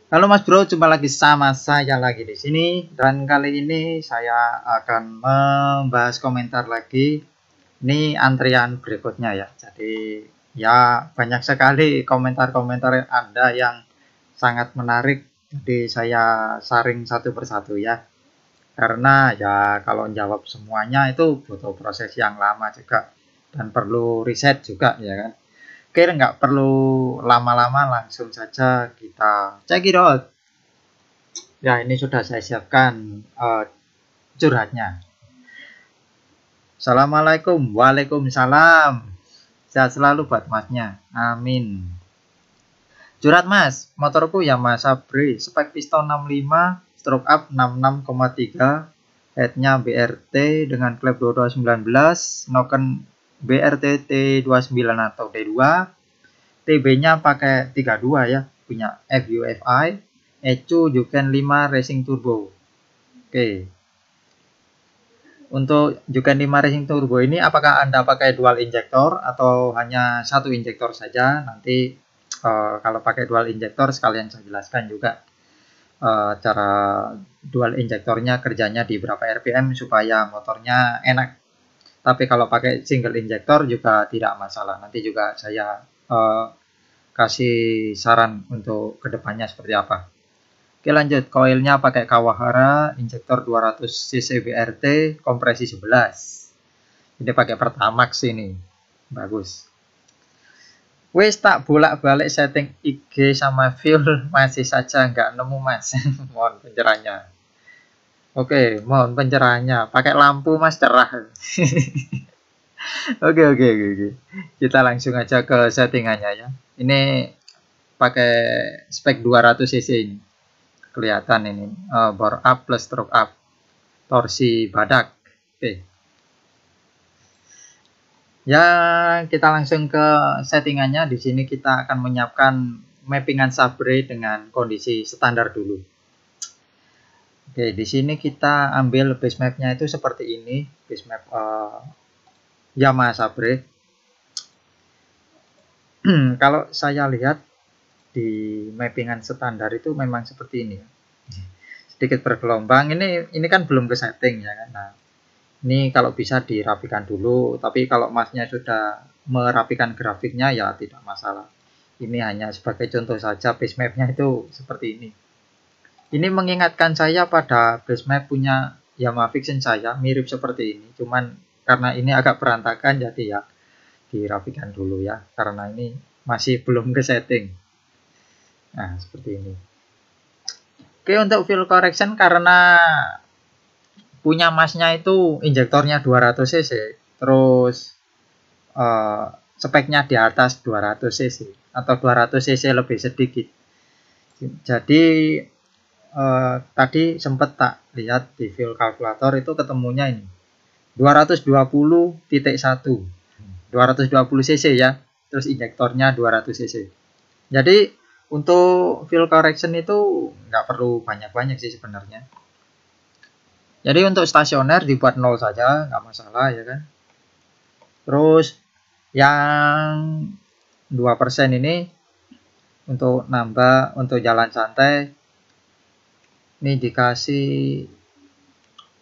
Halo Mas Bro, jumpa lagi sama saya lagi di sini dan kali ini saya akan membahas komentar lagi. Ini antrian berikutnya ya. Jadi ya banyak sekali komentar-komentar Anda yang sangat menarik. Jadi saya saring satu persatu ya. Karena ya kalau jawab semuanya itu butuh proses yang lama juga dan perlu riset juga ya kan. Oke, nggak perlu lama-lama, langsung saja kita check it out. Ya, ini sudah saya siapkan curhatnya. Assalamualaikum, waalaikumsalam. Sehat selalu buat masnya, amin. Curhat mas, motorku Yamaha Bre, spek piston 65, stroke up 66,3, headnya BRT dengan klep 2219, noken BRT T29 atau D2, TB-nya pakai 32 ya, punya FUFI, ECU Juken 5 Racing Turbo. Oke. Untuk Juken 5 Racing Turbo ini apakah Anda pakai dual injektor atau hanya satu injektor saja? Nanti kalau pakai dual injektor sekalian saya jelaskan juga cara dual injektornya kerjanya di berapa RPM supaya motornya enak. Tapi kalau pakai single injektor juga tidak masalah. Nanti juga saya kasih saran untuk kedepannya seperti apa. Oke lanjut, koilnya pakai Kawahara, injektor 200 cc BRT, kompresi 11. Ini pakai Pertamax ini, bagus. Wes tak bolak-balik setting IG sama fuel masih saja nggak nemu mas. Mohon pencerahannya. Oke, mohon pencerahannya. Pakai lampu mas cerah. Oke. Kita langsung aja ke settingannya ya. Ini pakai spek 200 cc ini. Kelihatan ini bore up plus stroke up, torsi badak. Oke ya, kita langsung ke settingannya. Di sini kita akan menyiapkan mappingan Sabre dengan kondisi standar dulu. Oke, di sini kita ambil base mapnya itu seperti ini, base map Yamaha Sabre. Kalau saya lihat di mappingan standar itu memang seperti ini, sedikit bergelombang. Ini kan belum ke setting ya kan. Nah, ini kalau bisa dirapikan dulu, tapi kalau masnya sudah merapikan grafiknya ya tidak masalah. Ini hanya sebagai contoh saja, base mapnya itu seperti ini. Ini mengingatkan saya pada base map punya Yamaha Vision saya, mirip seperti ini, cuman karena ini agak berantakan jadi ya dirapikan dulu ya, karena ini masih belum ke setting. Nah, seperti ini. Oke, untuk fuel correction karena punya masnya itu injektornya 200 cc, terus speknya di atas 200 cc atau 200 cc lebih sedikit. Jadi tadi sempat tak lihat di fuel kalkulator itu ketemunya ini 220.1, 220 cc ya, terus injektornya 200 cc. Jadi untuk fuel correction itu nggak perlu banyak-banyak sih sebenarnya. Jadi untuk stasioner dibuat 0 saja, nggak masalah ya kan. Terus yang 2% ini untuk nambah, untuk jalan santai ini dikasih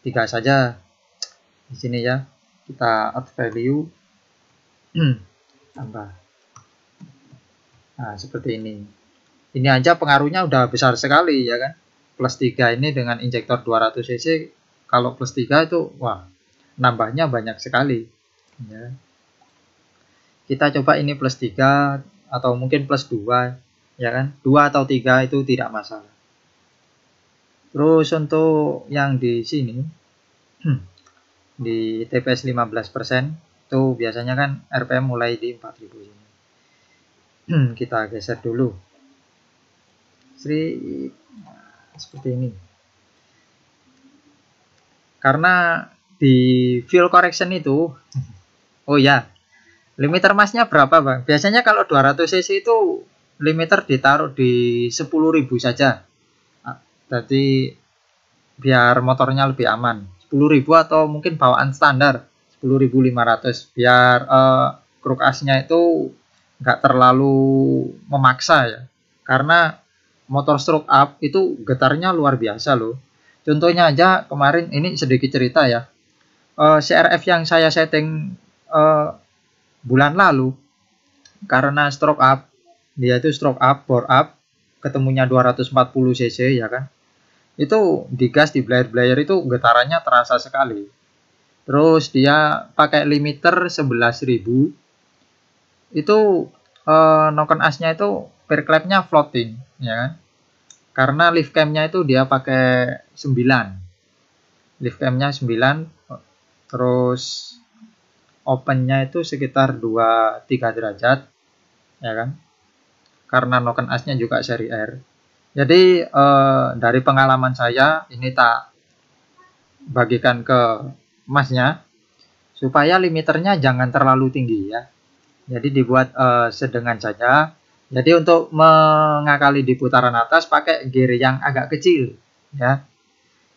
3 saja. Di sini ya, kita add value tambah. Nah, seperti ini. Ini aja pengaruhnya udah besar sekali ya kan. Plus 3 ini dengan injektor 200 cc, kalau plus 3 itu wah, nambahnya banyak sekali ya. Kita coba ini plus 3 atau mungkin plus 2 ya kan. 2 atau 3 itu tidak masalah. Terus untuk yang di sini di TPS 15% itu biasanya kan RPM mulai di 4000 ini. Kita geser dulu. Seperti ini. Karena di fuel correction itu oh ya, limiter masnya berapa bang? Biasanya kalau 200 cc itu limiter ditaruh di 10.000 saja. Jadi biar motornya lebih aman. 10.000 atau mungkin bawaan standar 10.500 biar kruk asnya itu nggak terlalu memaksa ya. Karena motor stroke up itu getarnya luar biasa loh. Contohnya aja kemarin, ini sedikit cerita ya. CRF yang saya setting bulan lalu, karena stroke up, dia itu stroke up, bore up, ketemunya 240 cc ya kan. Itu digas di blayer itu getarannya terasa sekali. Terus dia pakai limiter 11.000. Itu noken asnya itu per clapnya floating ya kan. Karena lift camnya itu dia pakai 9. Lift camnya 9, terus opennya itu sekitar 2-3 derajat ya kan. Karena noken asnya juga seri R. Jadi dari pengalaman saya ini tak bagikan ke masnya supaya limiternya jangan terlalu tinggi ya. Jadi dibuat sedengan saja. Jadi untuk mengakali di putaran atas pakai gear yang agak kecil ya.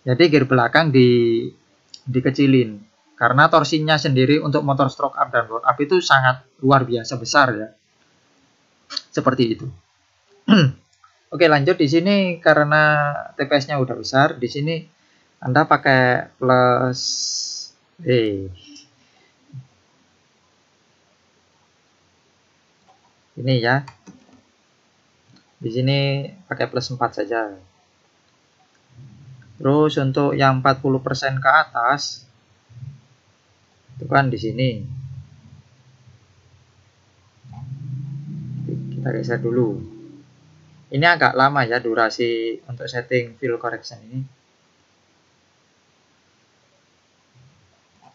Jadi gear belakang dikecilin karena torsinya sendiri untuk motor stroke up dan bore up itu sangat luar biasa besar ya. Seperti itu. Oke, lanjut di sini karena TPS-nya udah besar, di sini Anda pakai plus ini ya. Di sini pakai plus 4 saja. Terus untuk yang 40% ke atas itu kan di sini. Kita geser dulu. Ini agak lama ya durasi untuk setting fill correction ini.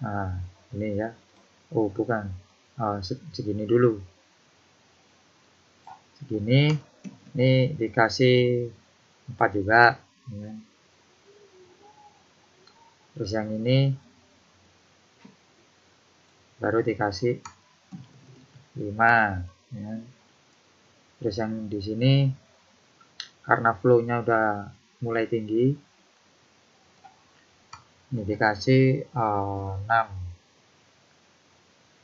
Nah, ini ya. Oh, bukan. Segini dulu. Segini. Ini dikasih 4 juga ya. Terus yang ini baru dikasih 5 ya. Terus yang di sini karena flow-nya udah mulai tinggi, ini dikasih 6.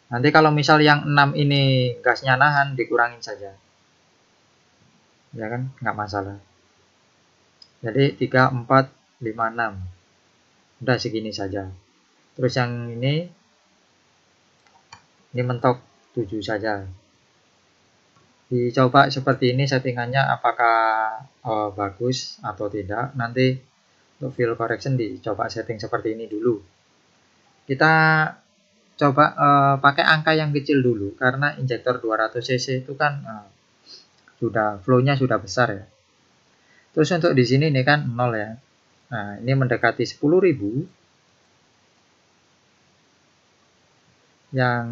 Nanti kalau misal yang 6 ini gasnya nahan, dikurangin saja ya kan, nggak masalah. Jadi 3, 4, 5, 6 udah segini saja. Terus yang ini mentok 7 saja. Dicoba seperti ini settingannya apakah bagus atau tidak. Nanti untuk fill correction dicoba setting seperti ini dulu. Kita coba pakai angka yang kecil dulu karena injektor 200 cc itu kan sudah flow-nya sudah besar ya. Terus untuk di sini ini kan 0 ya. Nah, ini mendekati 10.000. Yang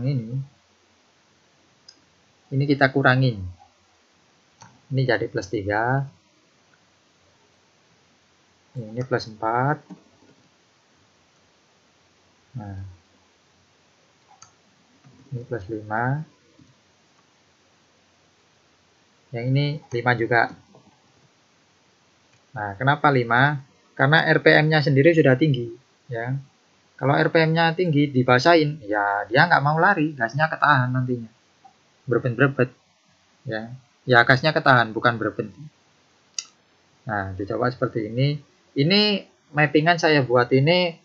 ini kita kurangin. Ini jadi plus 3. Ini plus 4. Nah, ini plus 5. Yang ini 5 juga. Nah, kenapa 5? Karena RPM-nya sendiri sudah tinggi ya. Kalau RPM-nya tinggi dibasahin, ya dia nggak mau lari, gasnya ketahan nantinya. Berbet-berbet ya. Ya gasnya ketahan, bukan berhenti. Nah, dicoba seperti ini. Ini mappingan saya buat ini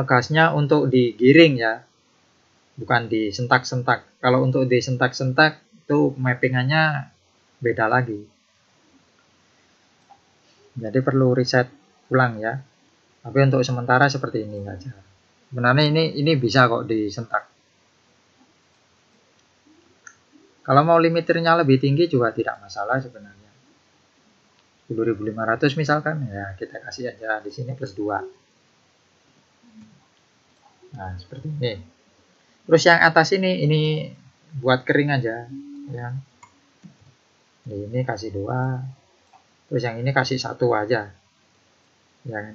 gasnya untuk digiring ya, bukan disentak-sentak. Kalau untuk disentak-sentak itu mappingannya beda lagi. Jadi perlu reset ulang ya. Tapi untuk sementara seperti ini saja. Sebenarnya ini bisa kok disentak. Kalau mau limiternya lebih tinggi juga tidak masalah sebenarnya. 10.500 misalkan ya, kita kasih aja di sini plus 2. Nah, seperti ini. Terus yang atas ini buat kering aja ya. Ini kasih 2. Terus yang ini kasih 1 aja. Ya kan?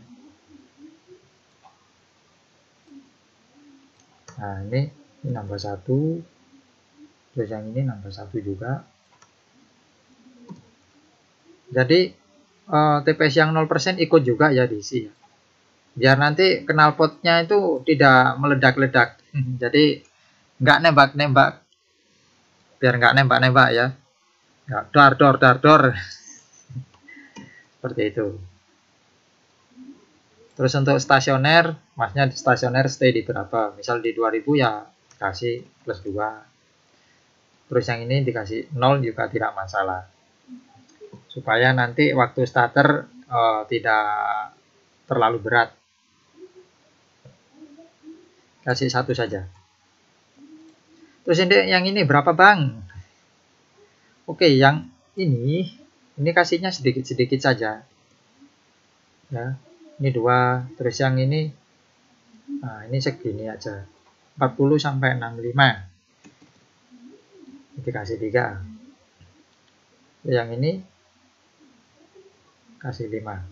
Nah, ini nambah 1. Terus yang ini nambah 1 juga. Jadi TPS yang 0% ikut juga ya diisi ya. Biar nanti knalpotnya itu tidak meledak-ledak. Jadi nggak nembak-nembak. Biar nggak nembak-nembak ya. Ya, dar. Seperti itu. Terus untuk stasioner, masnya di stasioner stay di berapa? Misal di 2000 ya kasih plus 2. Terus yang ini dikasih 0 juga tidak masalah. Supaya nanti waktu starter tidak terlalu berat. Kasih 1 saja. Terus yang ini berapa bang? Oke, yang ini kasihnya sedikit-sedikit saja. Ya, ini 2. Terus yang ini, nah ini segini aja. 40 sampai 65. Dikasih 3. Yang ini kasih 5.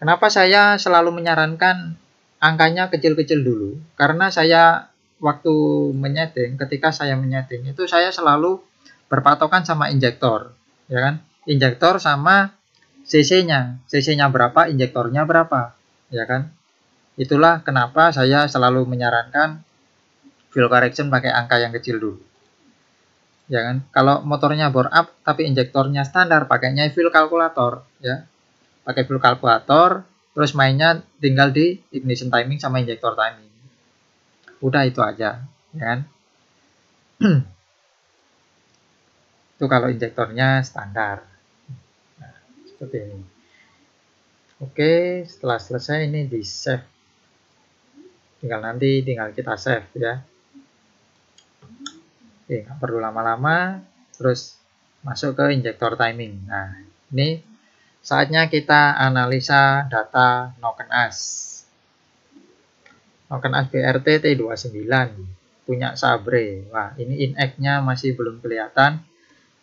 Kenapa saya selalu menyarankan angkanya kecil-kecil dulu? Karena saya waktu menyeting, ketika saya menyeting itu saya selalu berpatokan sama injektor, ya kan? Injektor sama cc-nya. Cc-nya berapa, injektornya berapa, ya kan? Itulah kenapa saya selalu menyarankan fuel correction pakai angka yang kecil dulu. Ya kan? Kalau motornya bore up tapi injektornya standar, pakainya fuel kalkulator, ya. Pakai fuel kalkulator, terus mainnya tinggal di ignition timing sama injector timing. Udah itu aja, ya kan? Itu kalau injektornya standar. Nah, seperti ini. Oke, setelah selesai ini di save. Tinggal kita save ya. Oke, nggak perlu lama-lama. Terus masuk ke injector timing. Nah, ini saatnya kita analisa data Noken As. Noken As BRT T29 punya Sabre. Wah, ini in-act-nya masih belum kelihatan,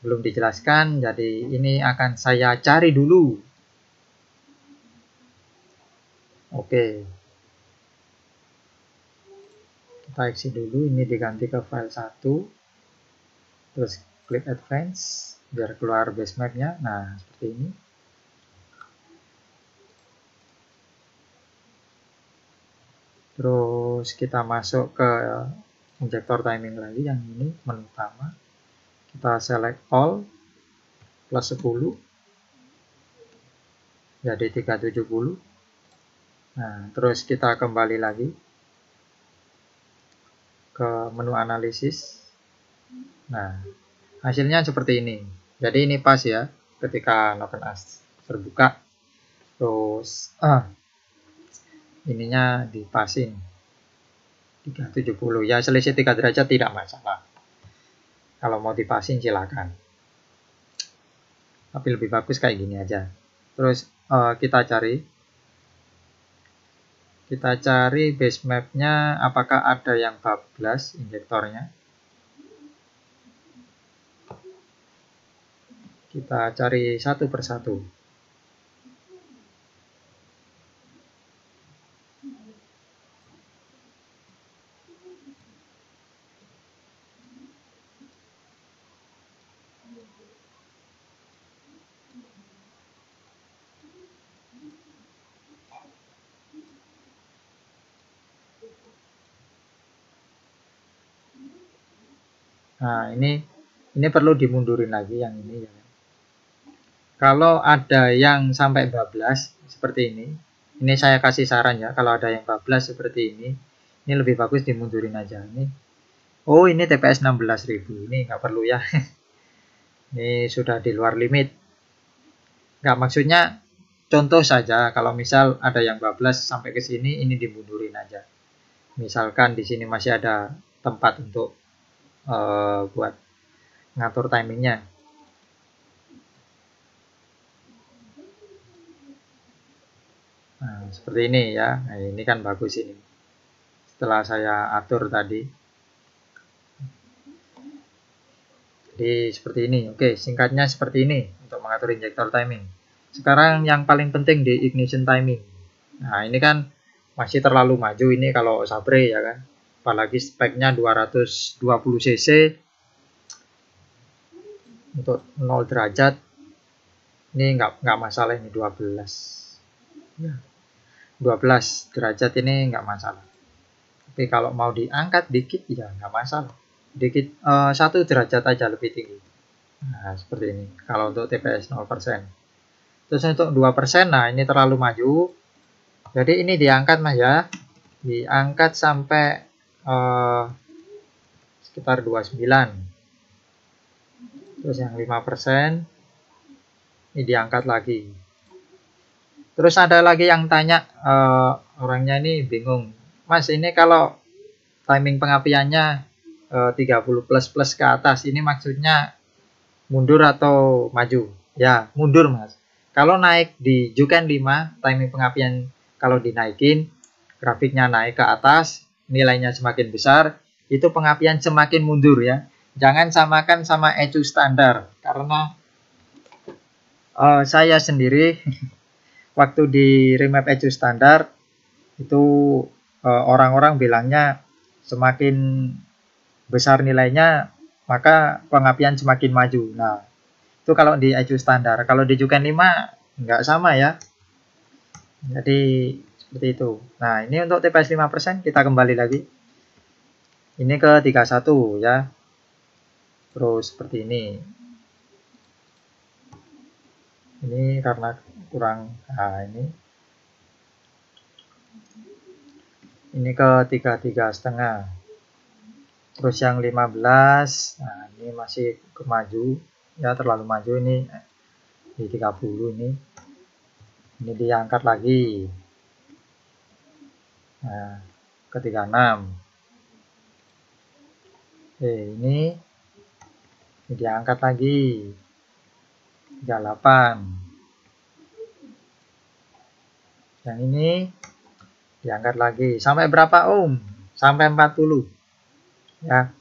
belum dijelaskan. Jadi ini akan saya cari dulu. Oke. Kita exit dulu, ini diganti ke file 1. Terus klik advance biar keluar base map-nya. Nah, seperti ini. Terus kita masuk ke injector timing lagi, yang ini menu utama. Kita select all plus 10 jadi 370. Nah, terus kita kembali lagi ke menu analisis. Nah, hasilnya seperti ini. Jadi ini pas ya ketika Noken As terbuka. Terus ininya dipasin 370 ya, selisih 3 derajat tidak masalah. Kalau mau dipasin silakan, tapi lebih bagus kayak gini aja. Terus kita cari base mapnya, apakah ada yang bablas injektornya. Kita cari satu persatu. Nah, ini perlu dimundurin lagi yang ini ya. Kalau ada yang sampai bablas seperti ini saya kasih saran ya, kalau ada yang bablas seperti ini lebih bagus dimundurin aja. Oh ini TPS 16.000, ini nggak perlu ya. Ini sudah di luar limit. Nggak, maksudnya contoh saja, kalau misal ada yang bablas sampai ke sini, ini dimundurin aja. Misalkan di sini masih ada tempat untuk buat ngatur timingnya. Nah, seperti ini ya. Nah, ini kan bagus ini. Setelah saya atur tadi. Jadi seperti ini. Oke, singkatnya seperti ini untuk mengatur injector timing. Sekarang yang paling penting di ignition timing. Nah, ini kan masih terlalu maju ini kalau Sabre ya kan. Apalagi speknya 220 cc untuk 0 derajat. Ini nggak masalah, ini 12. Ya. 12 derajat ini nggak masalah. Tapi kalau mau diangkat dikit ya nggak masalah. dikit 1 derajat aja lebih tinggi. Nah, seperti ini. Kalau untuk TPS 0%. Terus untuk 2%, nah ini terlalu maju. Jadi ini diangkat Mas ya. Diangkat sampai sekitar 29. Terus yang 5% ini diangkat lagi. Terus ada lagi yang tanya, orangnya ini bingung. Mas, ini kalau timing pengapiannya 30 plus ke atas, ini maksudnya mundur atau maju? Ya, mundur Mas. Kalau naik di Juken 5, timing pengapian kalau dinaikin, grafiknya naik ke atas, nilainya semakin besar, itu pengapian semakin mundur ya. Jangan samakan sama ECU standar, karena saya sendiri waktu di remap ECU standar, itu orang-orang bilangnya semakin besar nilainya, maka pengapian semakin maju. Nah, itu kalau di ECU standar. Kalau di Juken 5 nggak sama ya. Jadi seperti itu. Nah, ini untuk TPS 5%, kita kembali lagi. Ini ke 31 ya. Terus seperti ini. Ini karena kurang, nah ini ke 33,5. Terus yang 15, nah ini masih kemaju ya, terlalu maju ini di 30 ini. Ini diangkat lagi. Nah, ke 36. Ini diangkat lagi. 38. Yang ini diangkat lagi. Sampai berapa ohm? Sampai 40. Ya.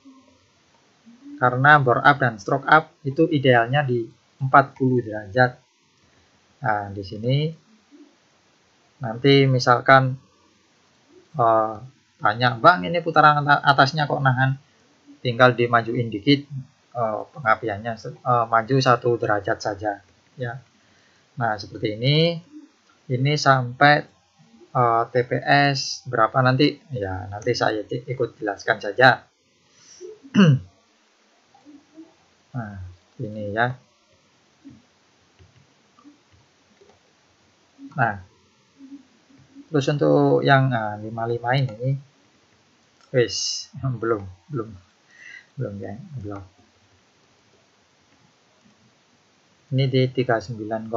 Karena bore up dan stroke up itu idealnya di 40 derajat. Nah, di sini nanti misalkan tanya, Bang, ini putaran atasnya kok nahan, tinggal dimajuin dikit pengapiannya, maju 1 derajat saja ya. Nah, seperti ini sampai TPS berapa nanti ya, nanti saya ikut jelaskan saja. Nah, ini ya. Nah, terus untuk yang 55 ini wis belum ya, belum. Ini di 39,5.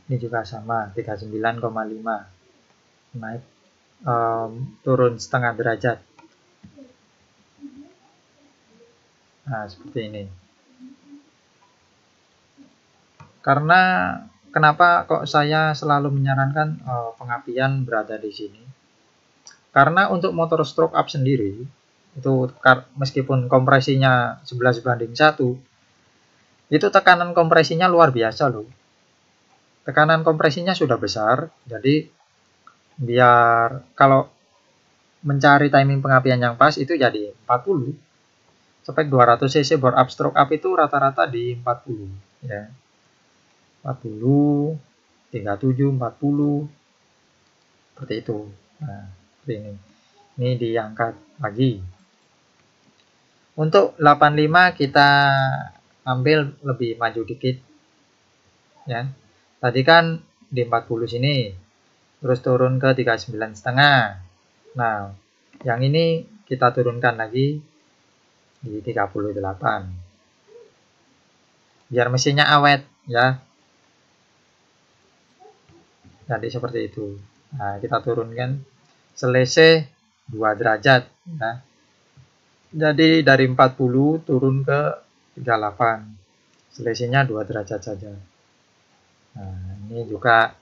Ini juga sama 39,5. Naik turun setengah derajat. Nah, seperti ini. Karena kenapa kok saya selalu menyarankan pengapian berada di sini? Karena untuk motor stroke up sendiri, itu meskipun kompresinya 11:1, itu tekanan kompresinya luar biasa loh. Tekanan kompresinya sudah besar, jadi biar kalau mencari timing pengapian yang pas itu jadi 40. Spek 200 cc bore up stroke up itu rata-rata di 40 ya. 40, 37, 40 seperti itu. Nah, seperti ini. Ini diangkat lagi. Untuk 85 kita ambil lebih maju dikit. Ya. Tadi kan di 40 sini. Terus turun ke 39,5. Nah, yang ini kita turunkan lagi di 38. Biar mesinnya awet ya. Jadi seperti itu. Nah, kita turunkan selisih 2 derajat ya. Jadi dari 40 turun ke 38. Selisihnya 2 derajat saja. Nah, ini juga.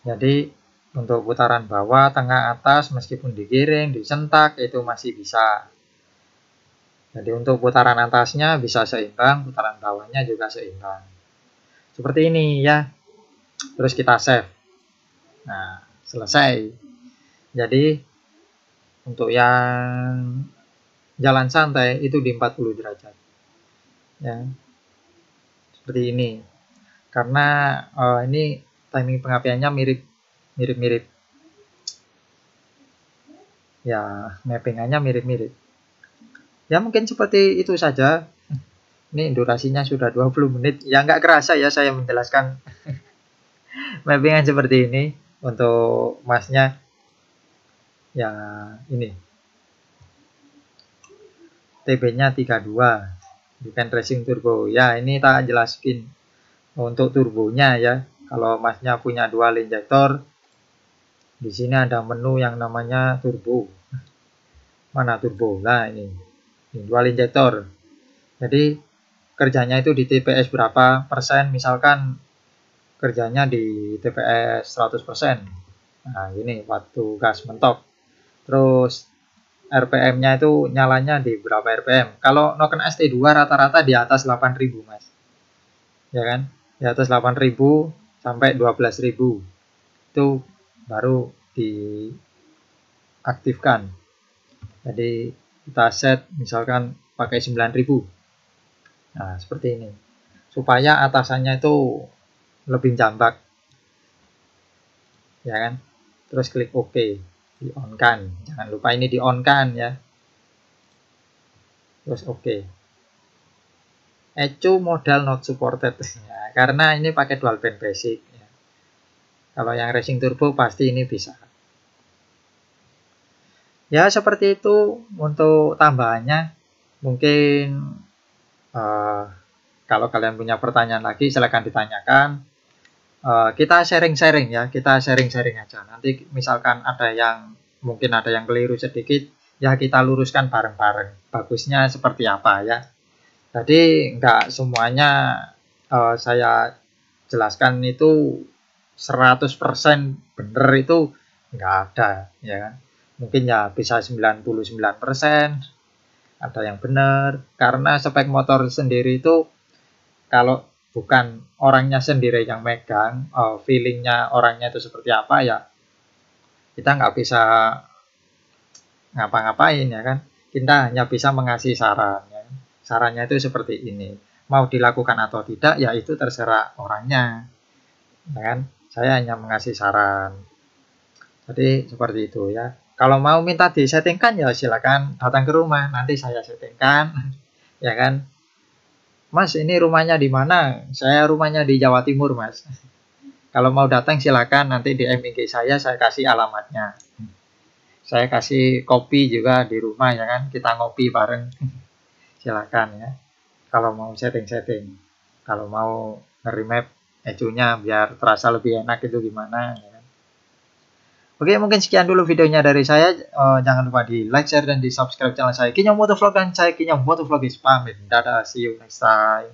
Jadi untuk putaran bawah, tengah, atas meskipun digiring, disentak itu masih bisa. Jadi untuk putaran atasnya bisa seimbang, putaran bawahnya juga seimbang. Seperti ini ya. Terus kita save. Nah, selesai. Jadi untuk yang jalan santai itu di 40 derajat. Ya. Seperti ini. Karena ini timing pengapiannya mirip-mirip ya mappingannya mirip-mirip. Ya mungkin seperti itu saja. Ini durasinya sudah 20 menit. Ya nggak kerasa ya saya menjelaskan mappingan seperti ini untuk masnya. Ya ini TB-nya 32 Weekend Racing Turbo. Ya ini tak jelaskin untuk turbonya ya. Kalau masnya punya dual injektor, di sini ada menu yang namanya turbo. Mana turbo? Nah ini dual injektor. Jadi kerjanya itu di TPS berapa persen, misalkan kerjanya di TPS 100%. Nah ini waktu gas mentok. Terus RPM-nya itu nyalanya di berapa RPM. Kalau Noken ST2 rata-rata di atas 8.000 mas. Ya kan? Di atas 8.000 sampai 12.000. Itu baru diaktifkan. Jadi kita set misalkan pakai 9.000. Nah seperti ini. Supaya atasannya itu lebih jambak. Ya kan? Terus klik OK. Di on kan, jangan lupa ini di on kan ya. Terus OK. ECU modal not supported ya, karena ini pakai dual band basic ya. Kalau yang racing turbo pasti ini bisa. Ya seperti itu untuk tambahannya. Mungkin kalau kalian punya pertanyaan lagi silahkan ditanyakan. Kita sharing-sharing ya, kita sharing-sharing aja. Nanti misalkan ada yang mungkin ada yang keliru sedikit, ya kita luruskan bareng-bareng. Bagusnya seperti apa ya. Jadi nggak semuanya saya jelaskan itu 100% benar, itu nggak ada ya kan. Mungkin ya bisa 99%, ada yang benar. Karena spek motor sendiri itu kalau bukan orangnya sendiri yang megang, feelingnya orangnya itu seperti apa ya, kita nggak bisa ngapa-ngapain ya kan. Kita hanya bisa mengasih saran ya. Sarannya itu seperti ini, mau dilakukan atau tidak ya itu terserah orangnya ya kan. Saya hanya mengasih saran. Jadi seperti itu ya. Kalau mau minta disettingkan ya silakan datang ke rumah, nanti saya settingkan ya kan. Mas, ini rumahnya di mana? Saya rumahnya di Jawa Timur, Mas. Kalau mau datang silakan, nanti di IG saya kasih alamatnya. Saya kasih kopi juga di rumah ya kan, kita ngopi bareng. Silakan ya. Kalau mau setting-setting, kalau mau nge-remap ECU-nya biar terasa lebih enak itu gimana ya kan. Oke, mungkin sekian dulu videonya dari saya. Jangan lupa di like, share, dan di subscribe channel saya. Kinyong Motovlog, dan saya Kinyong Motovlog is pamit. Dadah, see you next time.